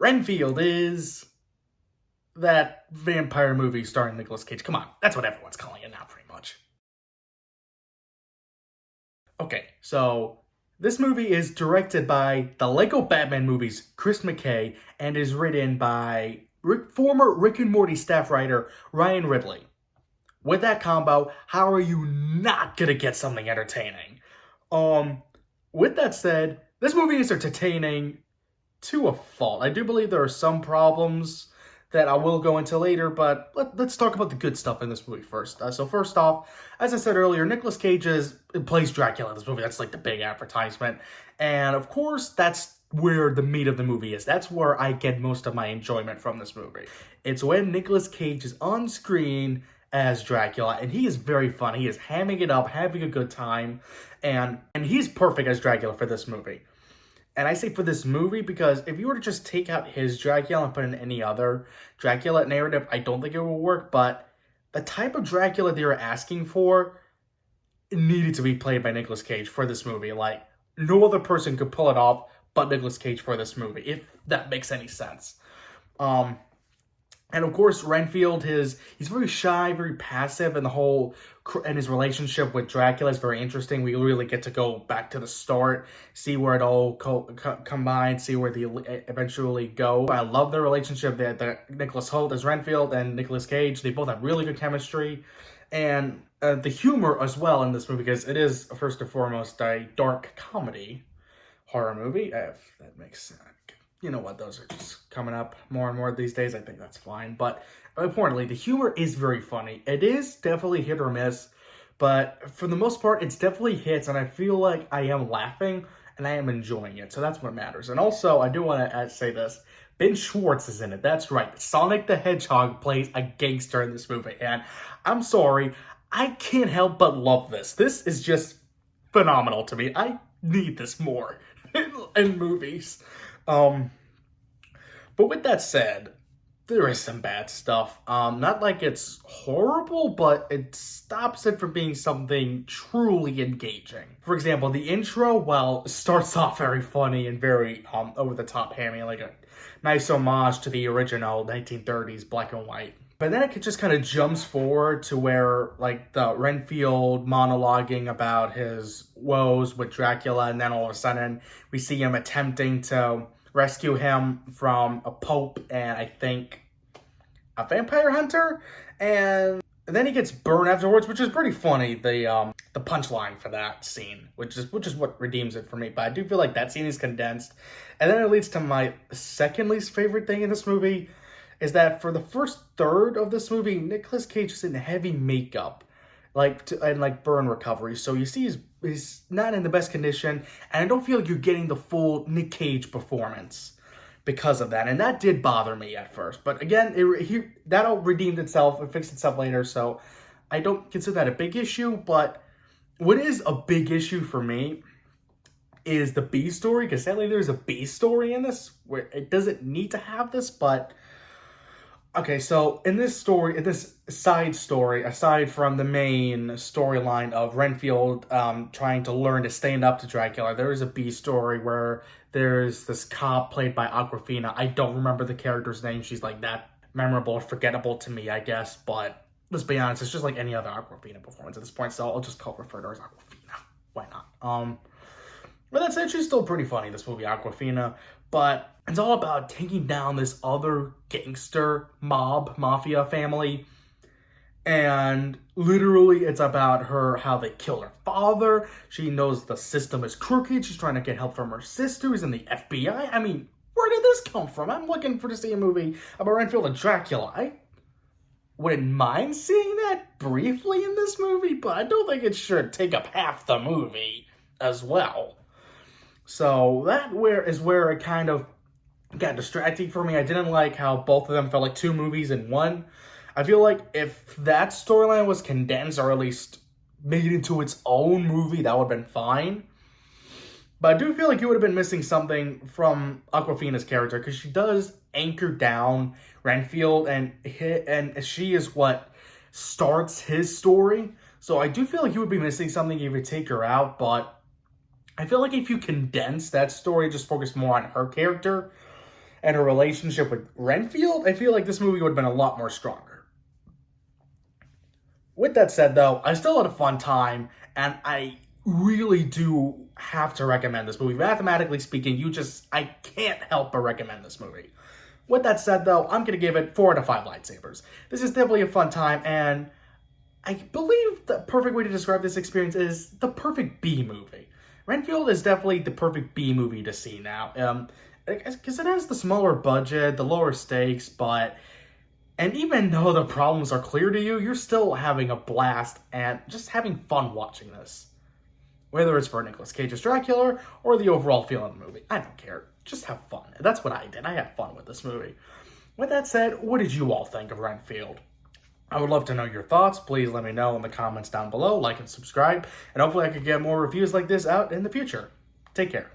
Renfield is that vampire movie starring Nicolas Cage. Come on, that's what everyone's calling it now, pretty much. Okay, so this movie is directed by the Lego Batman movies, Chris McKay, and is written by former Rick and Morty staff writer Ryan Ridley. With that combo, how are you not gonna get something entertaining? With that said, this movie is entertaining to a fault. I do believe there are some problems that I will go into later, but let's talk about the good stuff in this movie first. So first off, as I said earlier, Nicolas Cage plays Dracula in this movie. That's like the big advertisement. And of course, that's where the meat of the movie is. That's where I get most of my enjoyment from this movie. It's when Nicolas Cage is on screen as Dracula, and he is very fun. He is hamming it up, having a good time, and he's perfect as Dracula for this movie. And I say for this movie because if you were to just take out his Dracula and put in any other Dracula narrative, I don't think it will work. But the type of Dracula they were asking for needed to be played by Nicolas Cage for this movie. Like, no other person could pull it off but Nicolas Cage for this movie, if that makes any sense. And of course, Renfield, he's very shy, very passive, and his relationship with Dracula is very interesting. We really get to go back to the start, see where it all combines, see where they eventually go. I love the relationship that Nicholas Hoult as Renfield and Nicolas Cage. They both have really good chemistry. And the humor as well in this movie, because it is, first and foremost, a dark comedy horror movie, if that makes sense. You know what, those are just coming up more and more these days. I think that's fine. But importantly, the humor is very funny. It is definitely hit or miss, but for the most part, it's definitely hits, and I feel like I am laughing and I am enjoying it. So that's what matters. And also, I do want to say this. Ben Schwartz is in it. That's right. Sonic the Hedgehog plays a gangster in this movie. And I'm sorry, I can't help but love this. This is just phenomenal to me. I need this more in movies. But with that said, there is some bad stuff. Not like it's horrible, but it stops it from being something truly engaging. For example, the intro, while starts off very funny and very over-the-top hammy, like a nice homage to the original 1930s black and white. But then it just kind of jumps forward to where, like, the Renfield monologuing about his woes with Dracula, and then all of a sudden, we see him attempting to rescue him from a pope and I think a vampire hunter, and then he gets burned afterwards, which is pretty funny. The punchline for that scene, which is what redeems it for me. But I do feel like that scene is condensed, and then it leads to my second least favorite thing in this movie, is that for the first third of this movie, Nicolas Cage is in heavy makeup, and burn recovery. So you see he's not in the best condition, and I don't feel like you're getting the full Nick Cage performance because of that. And that did bother me at first. But again, that'll redeem itself and fix itself later, so I don't consider that a big issue. But what is a big issue for me is the B story, because sadly there's a B story in this where it doesn't need to have this, but okay, so in this side story, aside from the main storyline of Renfield trying to learn to stand up to Dracula, there is a B story where there's this cop played by Awkwafina. I don't remember the character's name. She's like that memorable or forgettable to me, I guess, but let's be honest, it's just like any other Awkwafina performance at this point, so I'll just refer to her as Awkwafina. Why not? But that said, she's still pretty funny, this movie, Awkwafina. But it's all about taking down this other gangster mafia family. And literally, it's about how they kill her father. She knows the system is crooked. She's trying to get help from her sister who's in the FBI. I mean, where did this come from? I'm looking to see a movie about Renfield and Dracula. I wouldn't mind seeing that briefly in this movie, but I don't think it should take up half the movie as well. So that is where it kind of got distracting for me. I didn't like how both of them felt like two movies in one. I feel like if that storyline was condensed or at least made into its own movie, that would have been fine. But I do feel like you would have been missing something from Awkwafina's character, because she does anchor down Renfield, and she is what starts his story. So I do feel like you would be missing something if you take her out, but I feel like if you condense that story, just focus more on her character, and her relationship with Renfield, I feel like this movie would have been a lot more stronger. With that said, though, I still had a fun time, and I really do have to recommend this movie. Mathematically speaking, I can't help but recommend this movie. With that said, though, I'm going to give it 4 out of 5 lightsabers. This is definitely a fun time, and I believe the perfect way to describe this experience is the perfect B movie. Renfield is definitely the perfect B movie to see now. Because it has the smaller budget, the lower stakes, and even though the problems are clear to you, you're still having a blast and just having fun watching this. Whether it's for Nicolas Cage's Dracula or the overall feel of the movie, I don't care. Just have fun. That's what I did. I had fun with this movie. With that said, what did you all think of Renfield? I would love to know your thoughts. Please let me know in the comments down below. Like and subscribe. And hopefully I could get more reviews like this out in the future. Take care.